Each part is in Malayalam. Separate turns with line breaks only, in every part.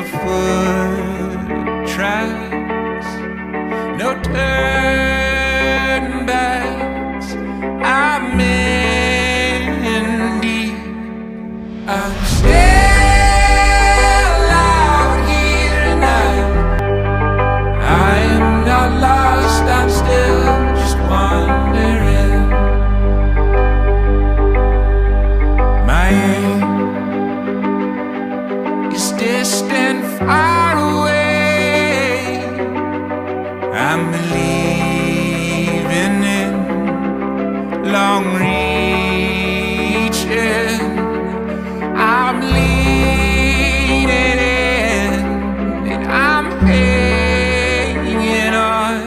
foot tracks, no turning backs. I'm in deep. I'm still out here now. I am not lost, I'm still just wandering. My aim is distant, far away. I'm believing in long reaching. I'm leaning in and I'm hanging on.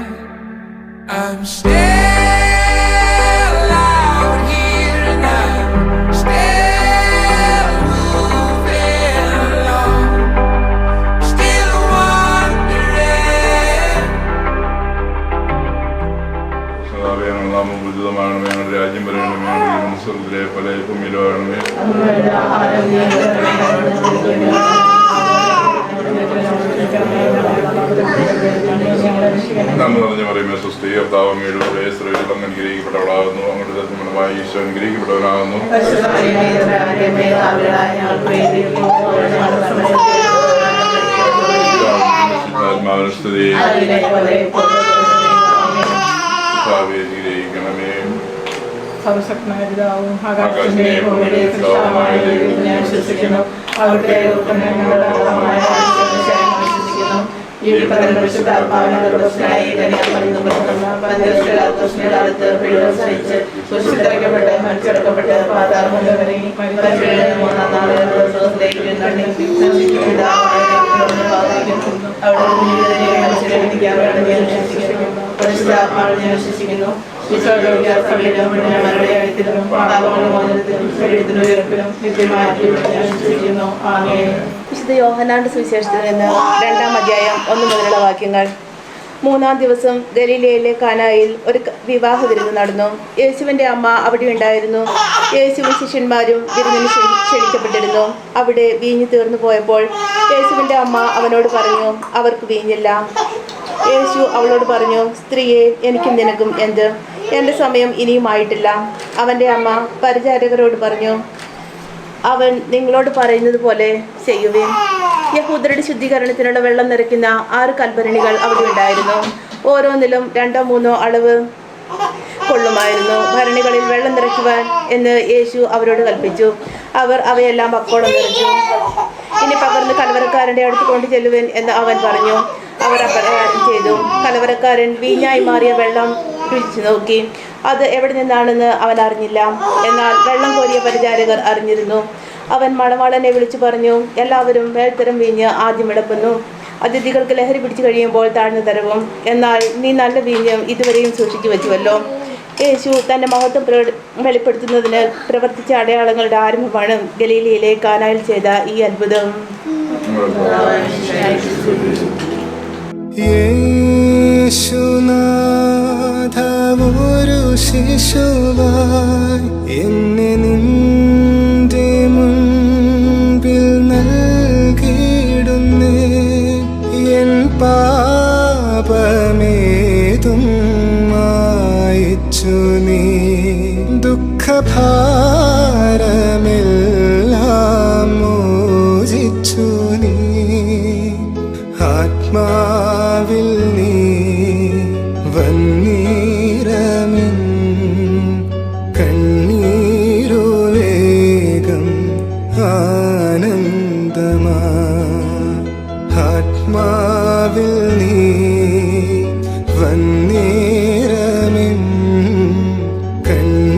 I'm still out here now, still moving along, still wondering.
രാജ്യം പറയണമേ, സ്വർഗ്ഗത്തിലെ പോലെ ഭൂമിയിലാണമേ. നന്ദി നിറഞ്ഞ മറിയമേ, സ്വസ്തി, കർത്താവ് അങ്ങയുടെ സ്ത്രീകൾ അങ്ങ് അനുഗ്രഹിക്കപ്പെട്ടവളാകുന്നു. അങ്ങയുടെ ദർശനമായ ഈശോ അനുഗ്രഹിക്കപ്പെട്ടവനാകുന്നു. ആത്മാവസ്ഥിതി അനുഗ്രഹിക്കണമേ.
സർവശക്തനായ പിതാവും ആകാശത്തിന്റെയും ഭൂമിയുടെയും സൃഷ്ടാവായ ദൈവത്തിൽ ഞാൻ വിശ്വസിക്കുന്നു. അവിടുത്തെ വിശ്വസിക്കുന്നു. ജീവിതത്തിൽ പരിശുദ്ധാത്മാവിനെ ദർശനായി സഹിച്ച് സൂക്ഷിച്ചിരിക്കപ്പെട്ട് മരിച്ചെടുക്കപ്പെട്ട് പാതാളമുള്ളവരെ മൂന്നാം നാളെ പരിശുദ്ധാത്മാവിനെ ഞാൻ വിശ്വസിക്കുന്നു.
വിശുദ്ധ യോഹന്നാന്റെ സുവിശേഷത്തിൽ നിന്ന് 2-ാം അധ്യായം 1 മുതലുള്ള വാക്യങ്ങൾ. 3-ാം ദിവസം ഗലീലയിലെ കാനായിൽ ഒരു വിവാഹ വിരുന്ന് നടന്നു. യേശുവിൻ്റെ അമ്മ അവിടെ ഉണ്ടായിരുന്നു. യേശുവും ശിഷ്യന്മാരും വിരുന്നിന് ക്ഷണിക്കപ്പെട്ടിരുന്നു. അവിടെ വീഞ്ഞ് തീർന്നു പോയപ്പോൾ യേശുവിൻ്റെ അമ്മ അവനോട് പറഞ്ഞു, അവർക്ക് വീഞ്ഞില്ല. യേശു അവളോട് പറഞ്ഞു, സ്ത്രീയെ, എനിക്കും നിനക്കും എന്ത്? എൻ്റെ സമയം ഇനിയും ആയിട്ടില്ല. അവൻ്റെ അമ്മ പരിചാരകരോട് പറഞ്ഞു, അവൻ നിങ്ങളോട് പറയുന്നത് പോലെ ചെയ്യുവിൻ. യഹൂദരുടെ ശുദ്ധീകരണത്തിനുള്ള വെള്ളം നിറയ്ക്കുന്ന 6 കൽഭരണികൾ അവിടെ ഉണ്ടായിരുന്നു. ഓരോന്നിലും 2-3 അളവ് കൊള്ളുമായിരുന്നു. ഭരണികളിൽ വെള്ളം നിറയ്ക്കുവാൻ എന്ന് യേശു അവരോട് കൽപ്പിച്ചു. അവർ അവയെല്ലാം അപ്പോളം നിറച്ചു. ഇനി പകർന്ന് കലവറക്കാരൻ്റെ അടുത്ത് കൊണ്ടു ചെല്ലുവൻ എന്ന് അവൻ പറഞ്ഞു. അവർ അപ്രകാരം ചെയ്തു. കലവറക്കാരൻ വീഞ്ഞായി മാറിയ വെള്ളം രുചിച്ചു നോക്കി. അത് എവിടെ നിന്നാണെന്ന് അവൻ അറിഞ്ഞില്ല. എന്നാൽ വെള്ളം കോരിയ പരിചാരകർ അറിഞ്ഞിരുന്നു. അവൻ മണവാളനെ വിളിച്ചു പറഞ്ഞു, എല്ലാവരും മേൽത്തരം വീഞ്ഞ് ആദ്യം ഇടപ്പുന്നു, അതിഥികൾക്ക് ലഹരി പിടിച്ചു കഴിയുമ്പോൾ താഴ്ന്നു തരവും. എന്നാൽ നീ നല്ല വീഞ്ഞ് ഇതുവരെയും സൂക്ഷിച്ചു വെച്ചുവല്ലോ. യേശു തൻ്റെ മഹത്വം വെളിപ്പെടുത്തുന്നതിന് പ്രവർത്തിച്ച അടയാളങ്ങളുടെ ആരംഭമാണ് ഗലീലയിലെ കാനായിൽ ചെയ്ത ഈ അത്ഭുതം.
യേശുനാഥ ഒരു ശിശുവായി എന്നെ നിന്റെ മുൻപിൽ നൽകിയിടുന്നേ. എൻ പാപമേതും മായിച്ചു നീ, ദുഃഖഭാരമെല്ലാം മോചിച്ചു നീ. ആത്മാവിൽ നീ വന്നീരമിൻ കണ്ണീരുവേഗം ആനന്ദമാ. ആത്മാവിൽ നീ വന്നീരമിൻ കണ്ണീരുവേഗം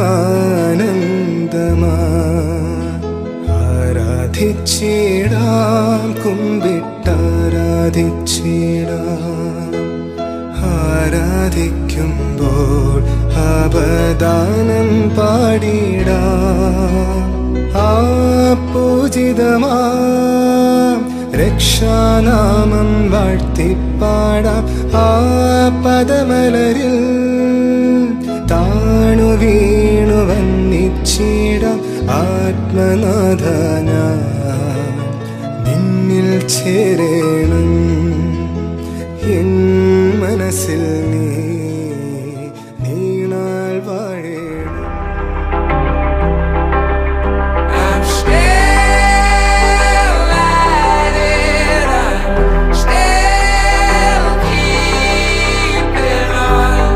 ആനന്ദമാ. ആരാധിച്ചിടാം, കുമ്പിട്ടാരാധിച്ചിടാം. ആരാധിക്കുമ്പോൾ അപദാനം പാടിടാം. ആ പൂജിതമാം രക്ഷാനാമം വാഴ്ത്തിപ്പാടാം. ആ പദമലരിൽ താണു വീണു വന്നിച്ചിടാം. ആത്മനാഥ ഞാൻ നിന്നിൽ ചേരേണം എൻ മനസ്സിൽ നീ നീണാൽ വാഴേണം.
I'm still at it. I'm still keeping on.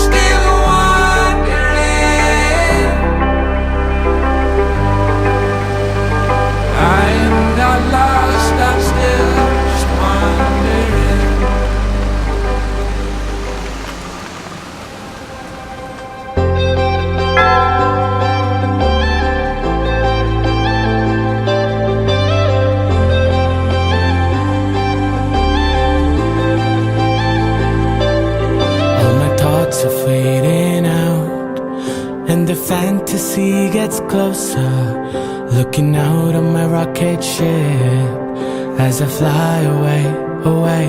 Still wondering. I'm not lost. I'm still just wondering.
All my thoughts are fading out, and the fantasy gets closer. Looking out on my rocket ship as I fly away, away.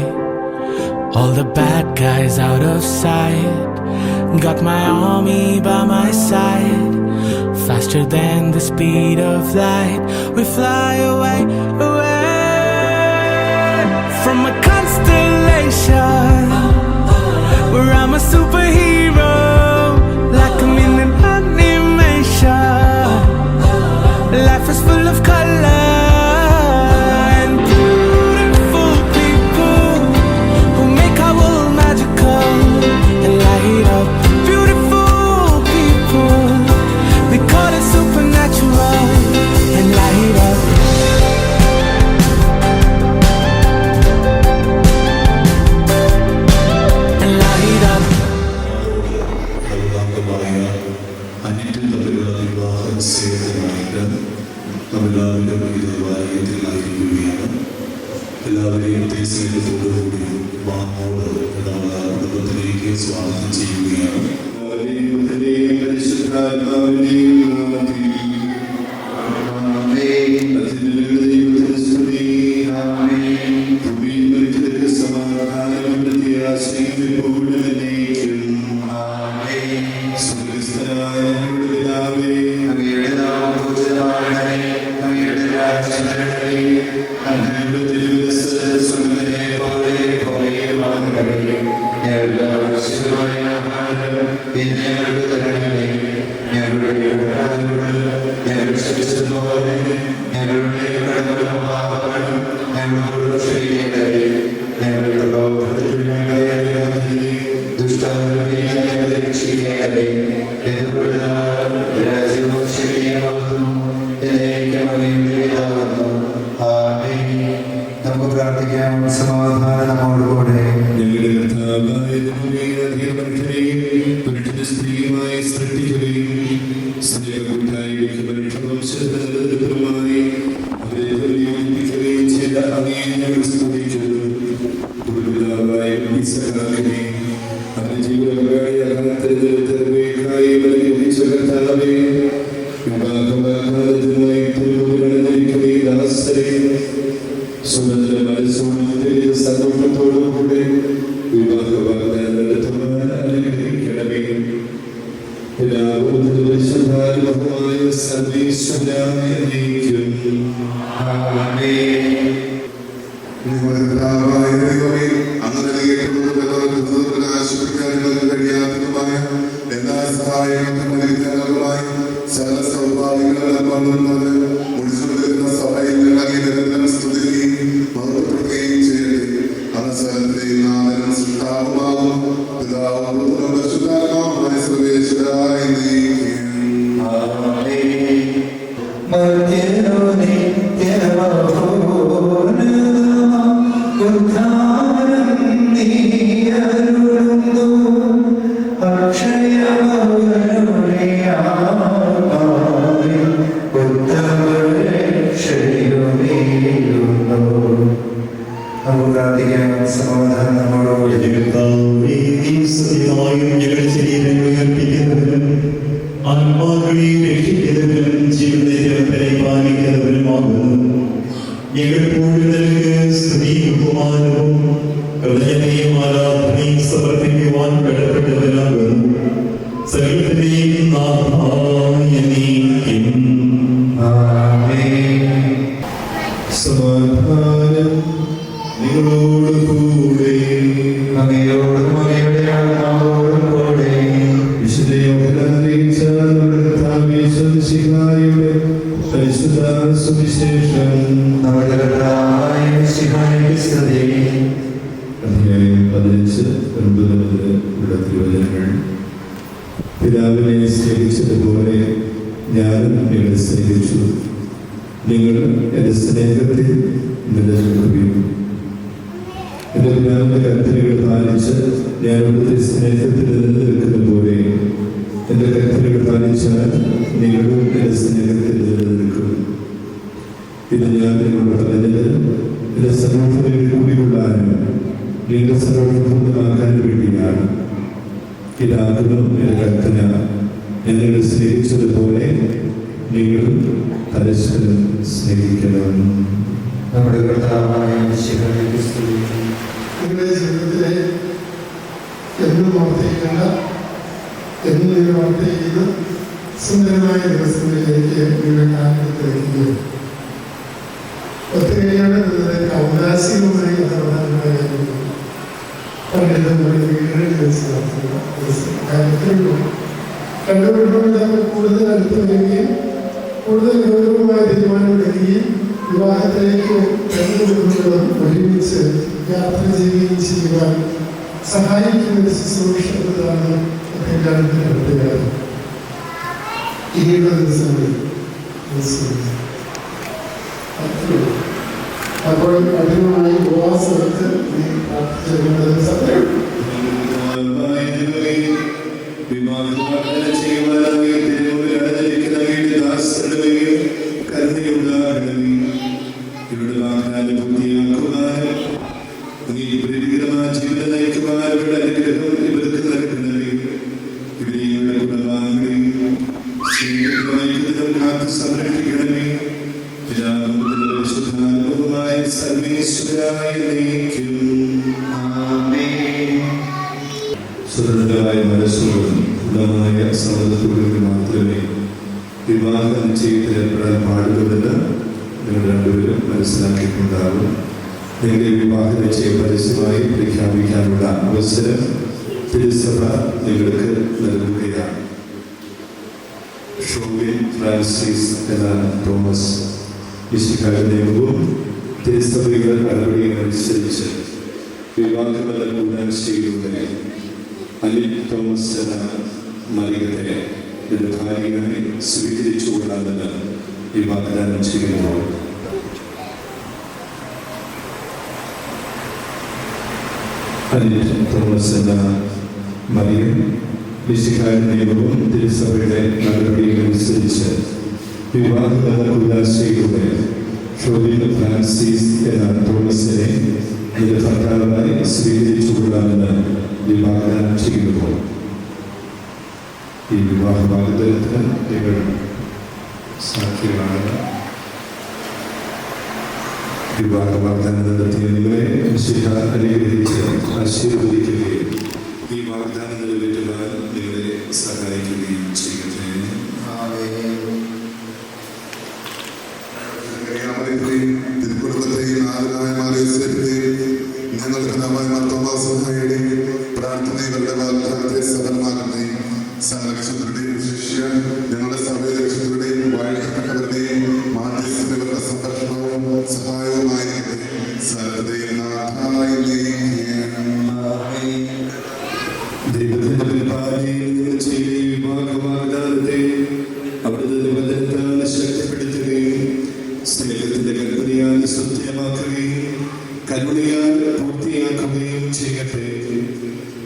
All the bad guys out of sight, got my army by my side. Faster than the speed of light, we fly away, away from a constellation where I'm a superhero, like I'm in an animation. Life is full of color and beautiful people who make our world magical and light up. Beautiful people, they call it supernatural and light up. And light up.
അന്യത്തിൽ തമ്മിലുള്ള വിവാഹ സേവനമായിട്ട് നമ്മളെല്ലാവരും ഈ ദേവാലയത്തിലായിരിക്കുകയാണ്. എല്ലാവരെയും സ്നേഹത്തോടുകൂടി വാങ്ങോട് എന്നുള്ള കുടുംബത്തിലേക്ക് സ്വാഗതം ചെയ്യുകയാണ്.
നമുക്ക് പ്രാർത്ഥിക്കാം. സമാധാനം നമ്മോടുകൂടെ.
ഞങ്ങളുടെ കർത്താവായ ദൈവമേ, അധികമനുഷ്യരെയും പുരുഷന്റെ സ്ത്രീയുമായി സൃഷ്ടിക്കുകയും സ്നേഹകൂട്ടായി മനുഷ്യവംശത്തിനുമായി അവരെ യോജിപ്പിക്കുകയും ചെയ്ത അങ്ങയെ ഞങ്ങൾ സ്തുതിക്കുന്നു. കുടുംബിതാവായ ഈസഹാക്കിനെ അവന്റെ ജീവിതപങ്കാളി അകാലത്തിനായി വലിയ കർത്താവേ, വിവാഹവാഗ്ദാനത്തിനായി തിരുമുമ്പിൽ ദാസരെ സുമധുര മനസ്സോടും സന്തോഷത്തോടും കൂടെ വിവാഹ വാഗ്ദാനം നടത്തുവാൻ അനുഗ്രഹിക്കണമേ. എല്ലാവരും പരിശുദ്ധാത്മാവായ സർവ്വേശ്വരനായ നീക്കും.
ആമേൻ.
കർത്താവായ ദൈവമേ, അങ്ങ് നൽകിയിട്ടുള്ളതും പ്രകാശിപ്പിക്കാനും കഴിയാത്തതുമായ എല്ലാ സഹായങ്ങൾക്കും നൽകുന്നതുമായി സകല സൗഭാഗ്യങ്ങളും പങ്കുന്നത് മുടിച്ചുകൊണ്ടിരുന്ന സഭയിൽ ഞങ്ങളെ നിരന്തരം സ്തുതിക്കുകയും മഹത്വപ്പെടുത്തുകയും ചെയ്യട്ടെ. അവസരത്തെയും നാമനും സൃഷ്ടാവുമാകും പിതാവും പുത്രനും പരിശുദ്ധാത്മാവുമായ സർവ്വേശ്വരനായ നീക്കും.
ആമേൻ. മധ്യനോ നിത്യമഹോന്നതമാം ഉദ്ധാനം നീ അരുളുന്നു. അക്ഷയമവനുടെ ആത്മാവിൽ ഉത്തമരക്ഷയുമേകുന്നു. നമുക്ക് പ്രാർത്ഥിക്കാം. സമാധാനം നമ്മോടുകൂടി.
ഞങ്ങളുടെ ശരീരങ്ങൾ ഉയർപ്പിക്കുന്നവരും ആത്മാക്കളെ രക്ഷിക്കുന്നവരും ജീവനെ പരിപാലിക്കുന്നവരുമാകുന്നു. ഞങ്ങളുടെ കൂടുതലേക്ക് സ്ത്രീയും ബഹുമാനവും ഹൃദയത്തെയും ആരാധനയും സമർപ്പിക്കുവാൻ കടപ്പെട്ടവരാകുന്നു. സകലത്തിന്റെയും നാഥായ നീക്കും സമാധാനം നിങ്ങളോട് കൂടെ.
അങ്ങയോടും അങ്ങയുടെ ആത്മാവോടും കൂടെ.
വിശുദ്ധ യോഹന്നാൻ അറിയിച്ച നമ്മുടെ കർത്താവായ യേശുമിശിഹായുടെ പരിശുദ്ധ സുവിശേഷം.
നമ്മുടെ കർത്താവായ മിശിഹായ്ക്ക് സ്തുതി.
അധ്യായം 15 9 മുതൽ ഉള്ള തിരുവചനങ്ങൾ. പിതാവിനെ സ്നേഹിച്ചതുപോലെ ഞാനും നിങ്ങളെ സ്നേഹിച്ചു. നിങ്ങൾ എൻ്റെ സ്നേഹത്തിൽ നിലനിൽക്കുകയും എൻ്റെ പിതാവിൻ്റെ കൽപ്പനകൾ പാലിച്ച് ഞാൻ അവിടുത്തെ സ്നേഹത്തിൽ നിലനിൽക്കുന്ന പോലെ എൻ്റെ കൽപ്പനകൾ പാലിച്ചാൽ നിങ്ങളും എൻ്റെ സ്നേഹത്തിൽ നിലനിൽക്കും. ഇത് ഞാൻ നിങ്ങളോട് പറഞ്ഞത് എൻ്റെ സമൂഹത്തിൽ കൂടിക്കൊള്ളാനും നിങ്ങളുടെ സർവ്വപൂർണ്ണമാക്കാൻ വേണ്ടിയാണ്. ഇതാകുന്നു എൻ്റെ കൽപ്പന, എന്നെ സ്നേഹിച്ചതുപോലെ നിങ്ങളും പരസ്പരം സ്നേഹിക്കണം.
നമ്മുടെ കർത്താവായ മിശിഹായ്ക്ക് സ്തുതി.
നിങ്ങളുടെ ജീവിതത്തിലെ എന്നും വർദ്ധിക്കേണ്ട എന്നും നിങ്ങൾ വർക്ക് ചെയ്ത് സുന്ദരമായ ദിവസങ്ങളിലേക്ക് നിങ്ങളുടെ കാലത്തിലേക്കുകയും ഒത്തുകഴിയാണ് നിങ്ങളുടെ ഔദാസികമായി പ്രധാനമായ പണ്ഡിതന്മാരെ കാര്യത്തിലുള്ളൂ. കണ്ടുപിടിക്കുന്നത് കൂടുതൽ അടുത്ത് വരികയും കൂടുതൽ ഗൗരവമായ തീരുമാനമെടുക്കുകയും വിവാഹത്തിലേക്ക് തെരഞ്ഞെടുക്കുന്നതും ഒരുമിച്ച് യാത്ര ചെയ്യുകയും ചെയ്യുവാൻ സഹായിക്കുന്ന ഒരു ശുശ്രൂഷതാണ് കല്യാണത്തിന് പ്രത്യേകത. ഇനിയുള്ള ദിവസങ്ങളിൽ അപ്പോൾ കഠിനമായി ഉപവാസങ്ങൾക്ക് പ്രാർത്ഥിച്ചിരുന്നത് സത്യം.
സ്വതന്ത്രമായ മനസ്സോടും ഉള്ളമായ സമ്മതത്തോടുകൂടി മാത്രമേ വിവാഹം ചെയ്ത് ഏർപ്പെടാൻ പാടുള്ളൂവെന്ന് നിങ്ങൾ രണ്ടുപേരും മനസ്സിലാക്കിയിട്ടുണ്ടാകും. നിങ്ങളുടെ വിവാഹ നിശ്ചയം പരസ്യമായി പ്രഖ്യാപിക്കാനുള്ള അവസരം തിരുസഭ നിങ്ങൾക്ക് നൽകുകയാണ്. ഷോവിൻ ഫ്രാൻസിസ് എന്ന തോമസ് മിശിഹായുടെ നിയമവും തിരുസഭയുടെ നടപടികൾ അനുസരിച്ച് വിവാഹബന്ധം കൂടാൻ ചെയ്യുന്നതിനെ അനിൽ തോമസ് എന്ന മരികത്തെ ഒരു ഭാര്യയായി സ്വീകരിച്ചുകൊള്ളാമെന്ന് ഈ വാഗ്ദാനം ചെയ്യുന്നു. അനിൽ തോമസ് എന്ന മരിയൻ മിശിഹായുടെ നിയമവും തിരുസഭയുടെ നടപടികൾ അനുസരിച്ച് വിവാഹബന്ധം കൂടാൻ ചെയ്യുന്നത് ഷോബിൻ ഫ്രാൻസിസ് എന്ന തോമസിനെ ഇത് ഭർത്താവായി സ്വീകരിച്ചുകൊള്ളാമെന്ന് വിവാഹം ചെയ്യുന്നു. ഈ വിവാഹ വാഗ്ദാനത്തിന് നിങ്ങൾ സാക്ഷികളാണ്. വിവാഹ വാഗ്ദാനം നടത്തിയ നിങ്ങളെ മിശിഹ അനുഗ്രഹിച്ച് ആശീർവദിക്കുകയും ഈ വാഗ്ദാനം നിറവേറ്റുവാൻ നിങ്ങളെ സഹായിക്കുകയും ചെയ്യട്ടെ.
തിരുക്കുടുംബത്തെയും നാഗരായമാരെയും ഞങ്ങൾക്ക് നവായ്മാർ തോമാസഹായുടെ പ്രാർത്ഥനകളുടെ വാഗ്ദാനത്തെ സഫലമാകുന്നതും സംരക്ഷണത്തിന്റെയും ശിഷ്യ ഞങ്ങളുടെ സഭയുടെ വാഴ്ത്തപ്പെട്ടവരുടെയും മാധ്യസ്ഥതകളുടെ സംരക്ഷണവും സഹായവുമായിരിക്കട്ടെ. സർവ്വതയും
ദൈവത്തിന്റെ പരിപാലനയിൽ ചെയ്ത വിവാഹ വാഗ്ദാനത്തെ അവിടുത്തെ നിബന്ധനത്താൽ ശക്തിപ്പെടുത്തുകയും സ്നേഹത്തിന്റെ കൽപ്പനയാൽ സത്യമാക്കുകയും കരുണയാൽ പൂർത്തിയാക്കുകയും ചെയ്യട്ടെ.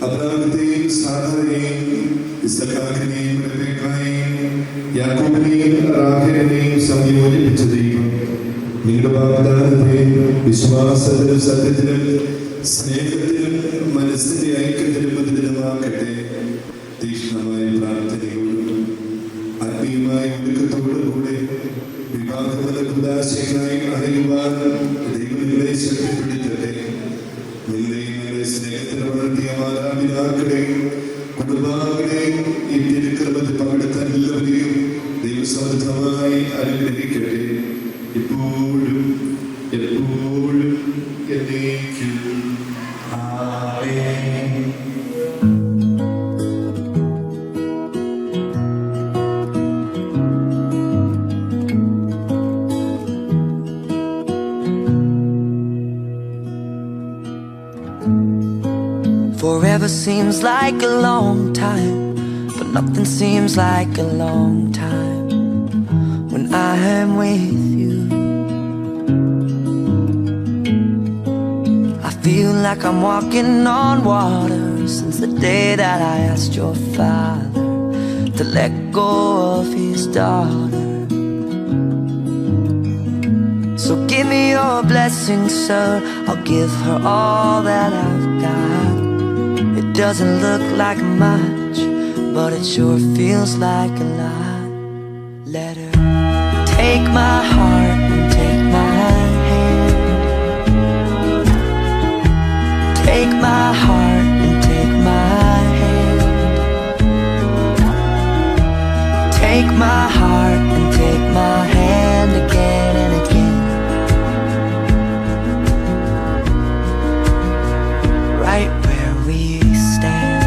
അബ്രാഹത്തെയും സാറായെയും ഇസഹാക്കിനെയും റെബെക്കായെയും യാക്കോബിനെയും റാഹേലിനെയും സംയോജിപ്പിച്ച ദൈവം നിങ്ങളുടെ വാഗ്ദാനത്തെ വിശ്വാസത്തിലും സത്യത്തിലും സ്നേഹത്തിലും മനസ്സിന്റെ ഐക്യത്തിലും ബന്ധിതമാക്കട്ടെ. തീക്ഷ്ണമായ പ്രാർത്ഥനയോടും ആത്മീയമായ ഒരുക്കത്തോടുകൂടെ വിവാഹബന്ധ ഉദാശികളായി അറിയുവാൻ ദൈവം നിങ്ങളെ ശക്തിപ്പെടുത്തട്ടെ. നിങ്ങളെ സ്നേഹത്തിൽ വളർത്തിയ മാതാപിതാക്കളെയും കുടുംബാംഗങ്ങളെയും ഈ തിരുക്രമത്തിൽ പങ്കെടുത്ത എല്ലാവരെയും ദൈവസമൃദ്ധമായി അനുഗ്രഹിക്കട്ടെ. ഇപ്പോഴും എപ്പോഴും എന്നേക്കും.
ആമേൻ.
Forever seems like a long time, but nothing seems like a long time when I am with you. I feel like I'm walking on water since the day that I asked your father to let go of his daughter. So give me your blessing, sir, I'll give her all that I've got. It doesn't look like much, but it sure feels like a lot. Let her take my heart and take my hand. Take my heart and take my hand. Take my heart and take my hand again and again. Right where we stand.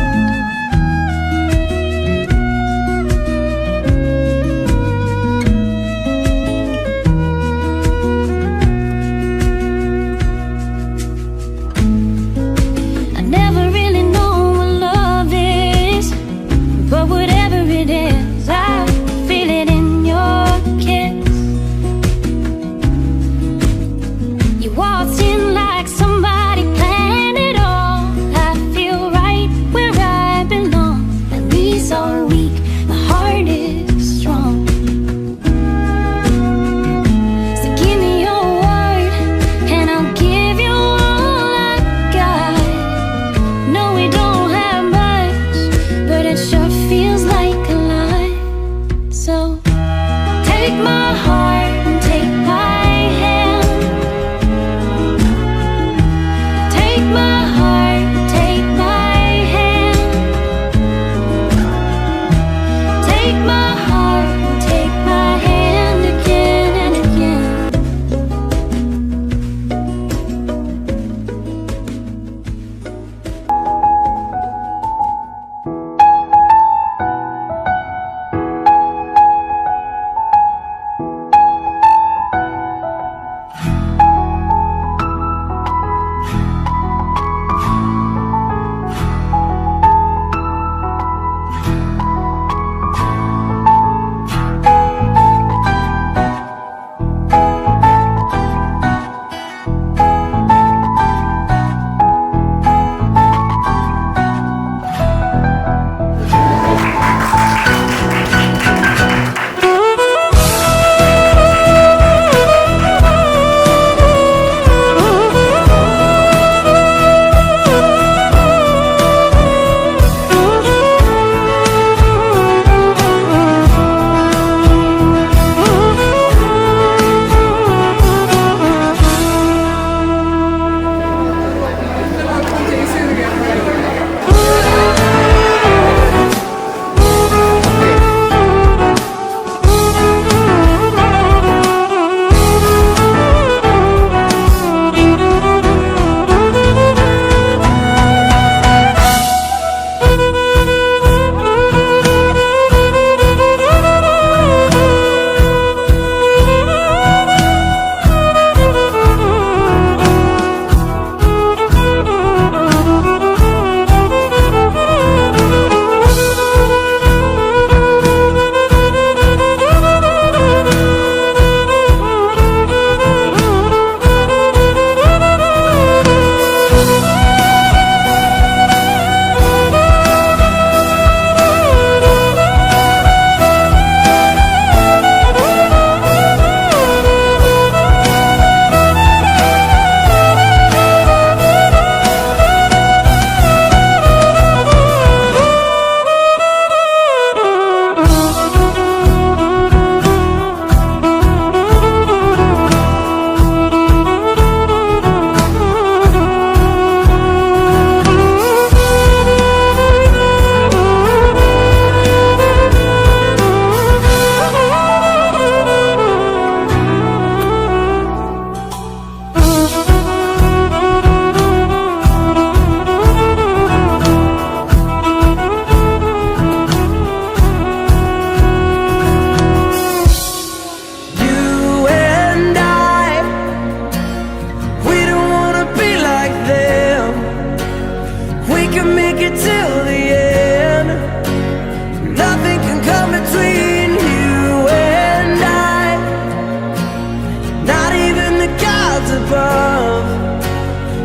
miles above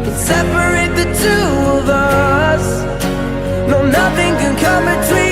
can separate the two of us. No, nothing can come between